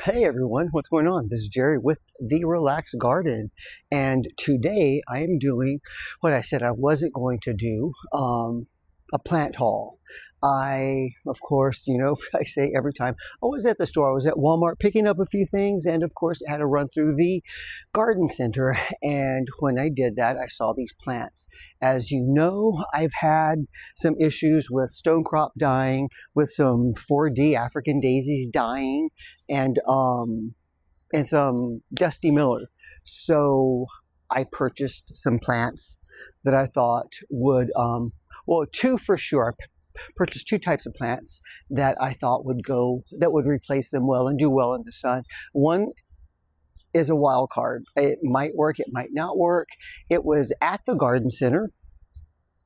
Hey everyone, what's going on? This is Jerry with The Relaxed Garden, and today I am doing what I said I wasn't going to do, a plant haul. Of course, I say every time, I was at the store, I was at Walmart picking up a few things, and of course I had to run through the garden center, and when I did that, I saw these plants. As you know, I've had some issues with stonecrop dying, with some 4D African daisies dying, and some Dusty Miller. So I purchased some plants that I thought would, well, two for sure. I purchased two types of plants that I thought that would replace them well and do well in the sun. One is a wild card. It might work, it might not work. It was at the garden center.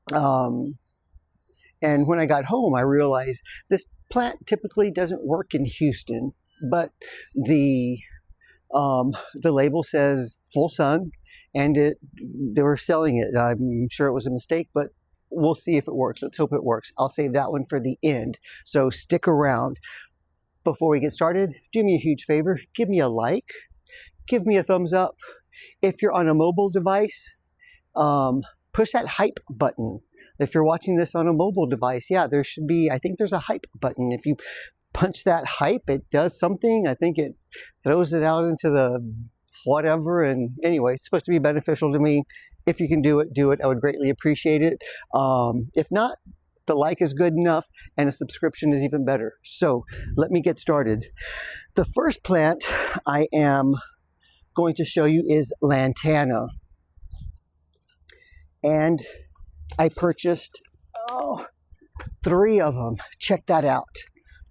And when I got home, I realized this plant typically doesn't work in Houston, but the label says full sun, and they were selling it. I'm sure it was a mistake, but we'll see if it works. Let's hope it works. I'll save that one for the end, so stick around. Before we get started, do me a huge favor. Give me a like. Give me a thumbs up. If you're on a mobile device, push that hype button. If you're watching this on a mobile device, yeah, there should be, I think there's a hype button. If you punch that hype, it does something. I think it throws it out into the whatever. And anyway, it's supposed to be beneficial to me. If you can do it, do it. I would greatly appreciate it. If not, the like is good enough, and a subscription is even better. So let me get started. The first plant I am going to show you is Lantana. And I purchased three of them. Check that out.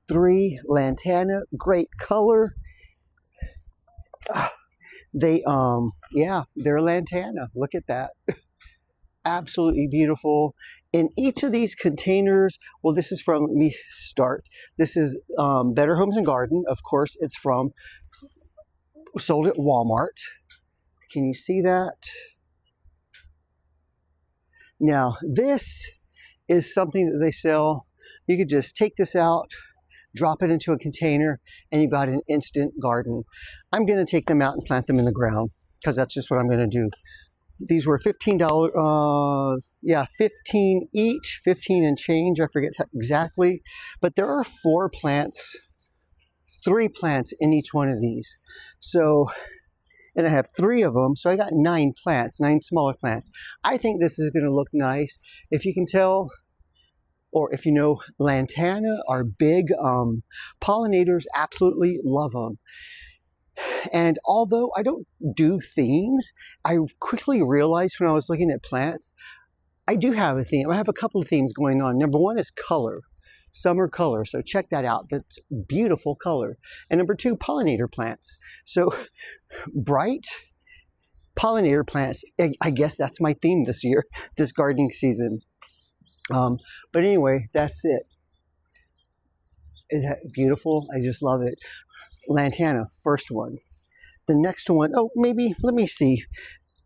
3 Lantana, great color. Yeah, they're Lantana. Look at that. Absolutely beautiful. In each of these containers, well, this is from, let me start. This is Better Homes and Garden. Of course, it's sold at Walmart. Can you see that? Now, this is something that they sell. You could just take this out, drop it into a container, and you've got an instant garden. I'm going to take them out and plant them in the ground, because that's just what I'm going to do. These were $15, yeah, 15 each, 15 and change, I forget exactly. But there are 3 plants in each one of these. So, and I have 3 of them, so I got 9 plants, 9 smaller plants. I think this is going to look nice. If you can tell, or if you know, Lantana are big. Pollinators absolutely love them. And although I don't do themes, I quickly realized when I was looking at plants, I do have a theme. I have a couple of themes going on. Number 1 is color. Summer color, so check that out. That's beautiful color. And number 2, pollinator plants. So bright pollinator plants. I guess that's my theme this year, this gardening season. But anyway, that's it. Isn't that beautiful? I just love it. Lantana, first one. The next one, oh, maybe, let me see.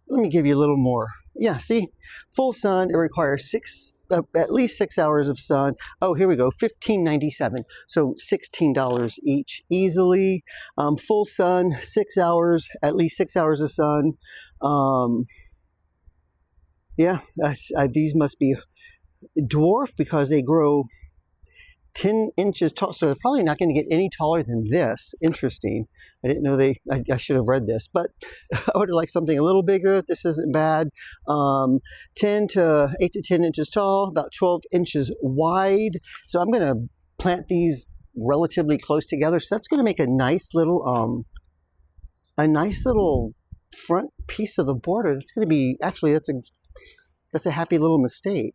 Let me give you a little more. Yeah, see, full sun, it requires at least 6 hours of sun. Oh, here we go, $15.97, so $16 each, easily. Full sun, 6 hours, at least 6 hours of sun. Yeah, these must be dwarf because they grow 10 inches tall, so they're probably not going to get any taller than this. Interesting. I didn't know I should have read this, but I would have liked something a little bigger. This isn't bad. 8 to 10 inches tall, about 12 inches wide. So I'm going to plant these relatively close together. So that's going to make a nice little front piece of the border. That's going to be, actually, that's a happy little mistake.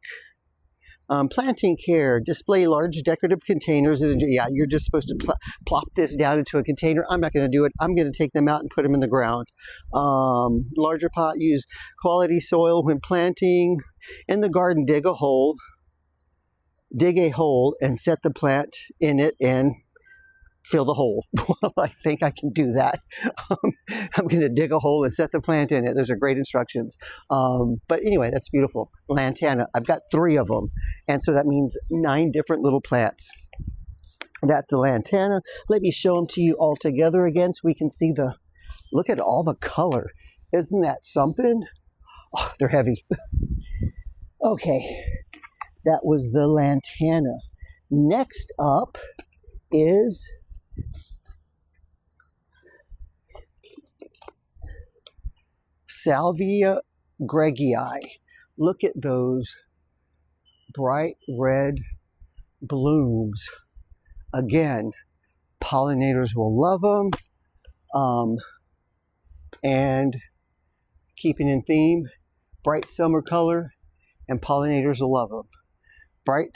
Planting care, display large decorative containers. Yeah, you're just supposed to plop this down into a container. I'm not going to do it. I'm going to take them out and put them in the ground. Larger pot, use quality soil when planting. In the garden, dig a hole and set the plant in it and fill the hole. Well, I think I can do that. I'm going to dig a hole and set the plant in it. Those are great instructions. But anyway, that's beautiful. Lantana. I've got 3 of them. And so that means 9 different little plants. That's the Lantana. Let me show them to you all together again so we can see the, look at all the color. Isn't that something? Oh, they're heavy. Okay, that was the Lantana. Next up is Salvia Greggii. Look at those bright red blooms. Again, pollinators will love them. And keeping in theme, bright summer color, and pollinators will love them. Bright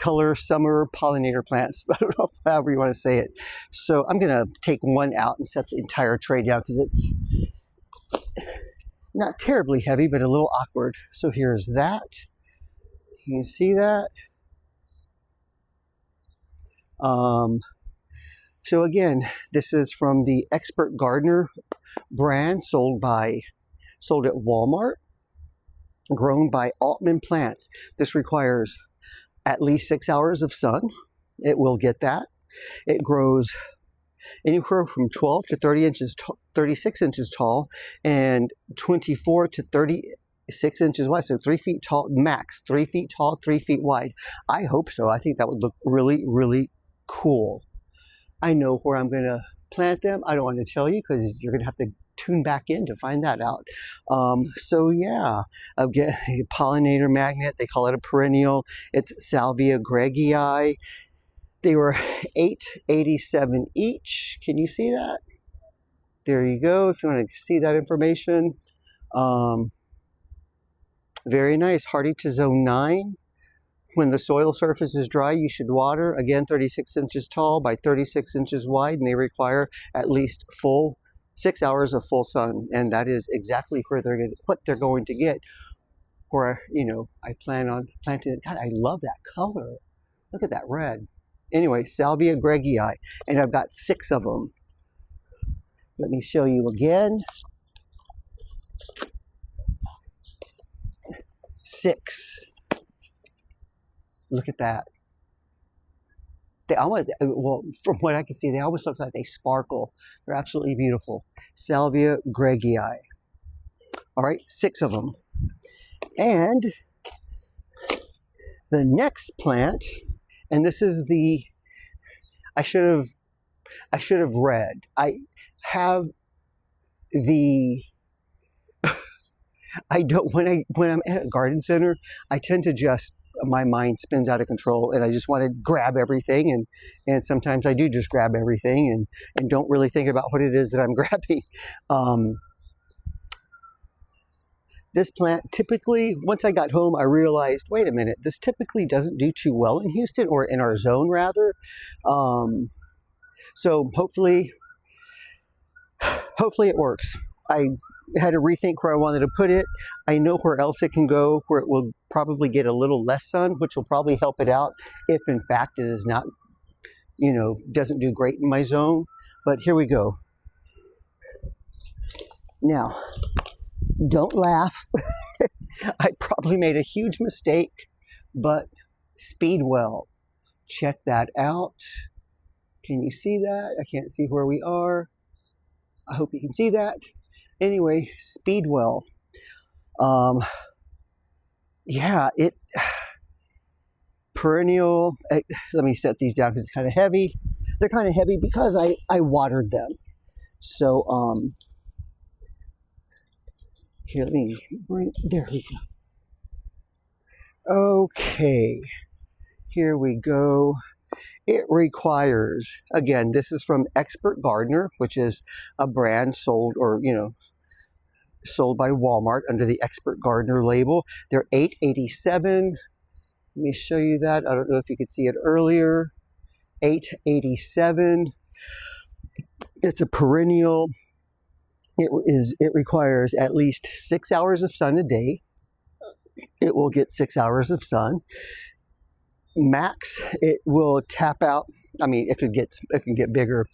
color summer pollinator plants, however you want to say it. So I'm going to take one out and set the entire tray down because it's not terribly heavy, but a little awkward. So here's that. You can see that. So again, this is from the Expert Gardener brand, sold at Walmart, grown by Autumn Plants. This requires at least 6 hours of sun. It will get that. It grows anywhere from 12 to 36 inches tall, and 24 to 36 inches wide. So 3 feet tall, max 3 feet tall, 3 feet wide. I hope so. I think that would look really, really cool. I know where I'm going to plant them. I don't want to tell you because you're going to have to tune back in to find that out. So yeah, I'll get a pollinator magnet. They call it a perennial. It's Salvia Greggii. They were $8.87 each. Can you see that? There you go. If you want to see that information. Very nice. Hardy to zone 9. When the soil surface is dry, you should water. Again, 36 inches tall by 36 inches wide, and they require at least 6 hours of full sun. And that is exactly what they're going to get. Where, you know, I plan on planting it. God, I love that color. Look at that red. Anyway, Salvia Greggii, and I've got 6 of them. Let me show you again. 6. Look at that. They almost, well, from what I can see, they almost look like they sparkle. They're absolutely beautiful. Salvia Greggii. All right, 6 of them. And the next plant, and this is the, I should have read. I have the, I don't, when I'm at a garden center, I tend to just, my mind spins out of control and I just want to grab everything, and sometimes I do just grab everything and don't really think about what it is that I'm grabbing. This plant typically, once I got home, I realized, wait a minute, this typically doesn't do too well in Houston, or in our zone rather. So hopefully it works. I had to rethink where I wanted to put it. I know where else it can go, where it will probably get a little less sun, which will probably help it out if in fact it is not, you know, doesn't do great in my zone. But here we go. Now, don't laugh. I probably made a huge mistake, but Speedwell, check that out. Can you see that? I can't see where we are. I hope you can see that. Anyway, Speedwell. Yeah, it perennial. Let me set these down because it's kind of heavy. They're kind of heavy because I watered them. So here, let me bring. There we go. Okay, here we go. It requires, again, this is from Expert Gardener, which is a brand sold, or sold by Walmart under the Expert Gardener label. They're $8.87. Let me show you that. I don't know if you could see it earlier. $8.87. It's a perennial. It requires at least 6 hours of sun a day. It will get 6 hours of sun. Max, it will tap out. I mean, it can get bigger,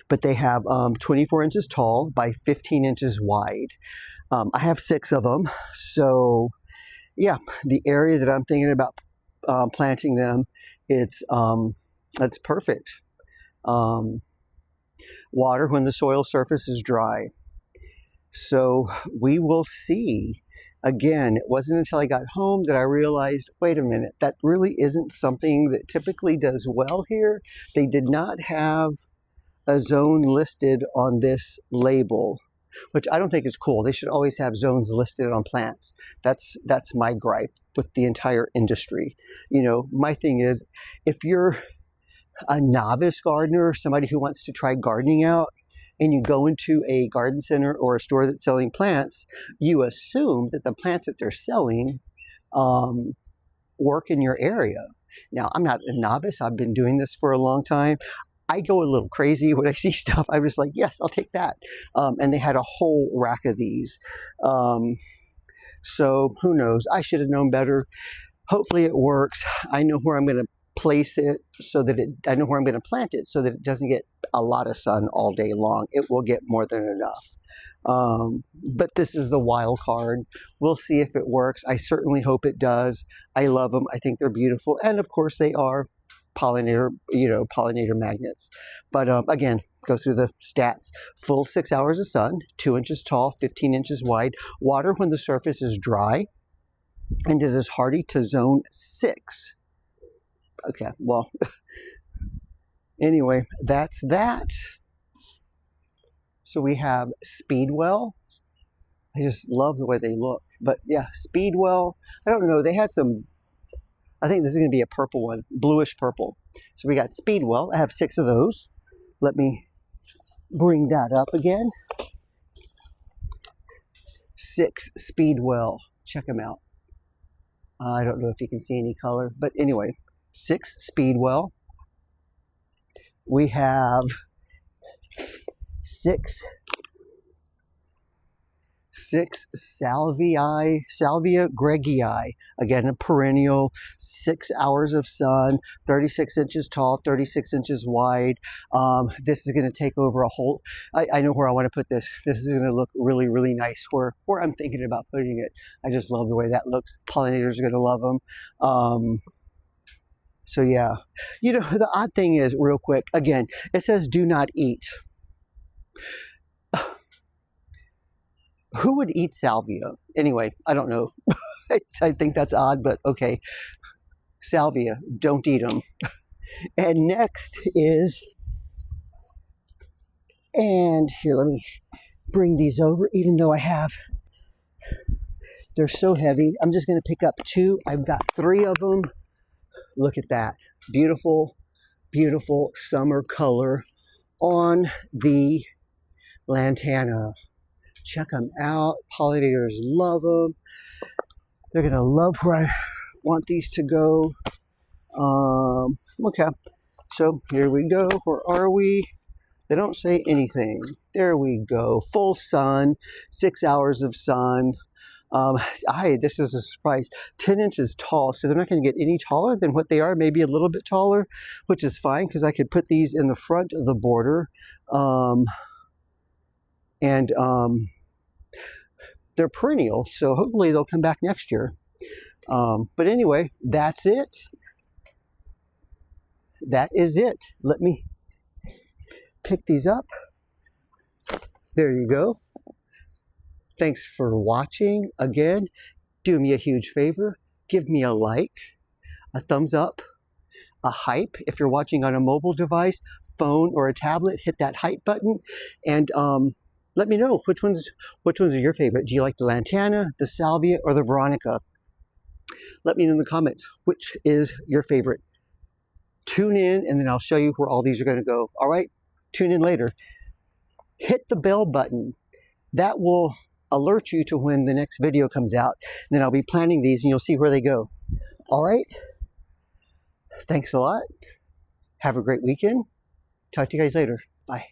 but they have 24 inches tall by 15 inches wide. I have 6 of them, so yeah, the area that I'm thinking about planting them It's that's perfect. Water when the soil surface is dry. So we will see. Again, it wasn't until I got home that I realized, wait a minute, that really isn't something that typically does well here. They did not have a zone listed on this label, which I don't think is cool. They should always have zones listed on plants. That's my gripe with the entire industry. You know, my thing is, if you're a novice gardener, somebody who wants to try gardening out, and you go into a garden center or a store that's selling plants, you assume that the plants that they're selling work in your area. Now, I'm not a novice. I've been doing this for a long time. I go a little crazy when I see stuff. I'm just like, yes, I'll take that. And they had a whole rack of these. So who knows? I should have known better. Hopefully it works. I know where I'm going to place it so that I know where I'm going to plant it so that it doesn't get a lot of sun all day long. It will get more than enough. But this is the wild card. We'll see if it works. I certainly hope it does. I love them. I think they're beautiful. And of course they are pollinator magnets. But again, go through the stats. Full 6 hours of sun, 2 inches tall, 15 inches wide. Water when the surface is dry. And it is hardy to zone 6. Okay, well, anyway, that's that. So we have Speedwell. I just love the way they look. But yeah, Speedwell. I don't know. They had some, I think this is going to be a purple one, bluish purple. So we got Speedwell. I have 6 of those. Let me bring that up again. 6 Speedwell. Check them out. I don't know if you can see any color, but anyway. 6 Speedwell. We have 6 Salvia Greggii. Again, a perennial, 6 hours of sun, 36 inches tall, 36 inches wide. This is going to take over a whole, I know where I want to put this. This is going to look really, really nice where I'm thinking about putting it. I just love the way that looks. Pollinators are going to love them. So yeah, you know, the odd thing is, real quick, again, it says do not eat. Who would eat salvia? Anyway, I don't know. I think that's odd, but okay. Salvia, don't eat them. And next is, and here, let me bring these over, even though they're so heavy. I'm just going to pick up 2. I've got 3 of them. Look at that. Beautiful, beautiful summer color on the Lantana. Check them out. Pollinators love them. They're going to love where I want these to go. Okay. So here we go. Where are we? They don't say anything. There we go. Full sun. 6 hours of sun. This is a surprise, 10 inches tall, so they're not going to get any taller than what they are, maybe a little bit taller, which is fine because I could put these in the front of the border. They're perennial, so hopefully they'll come back next year. But anyway, that's it. That is it. Let me pick these up. There you go. Thanks for watching. Again, do me a huge favor. Give me a like, a thumbs up, a hype. If you're watching on a mobile device, phone, or a tablet, hit that hype button. And let me know which ones are your favorite. Do you like the Lantana, the Salvia, or the Veronica? Let me know in the comments which is your favorite. Tune in, and then I'll show you where all these are going to go. All right? Tune in later. Hit the bell button. That will alert you to when the next video comes out. And then I'll be planning these, and you'll see where they go. All right? Thanks a lot. Have a great weekend. Talk to you guys later. Bye.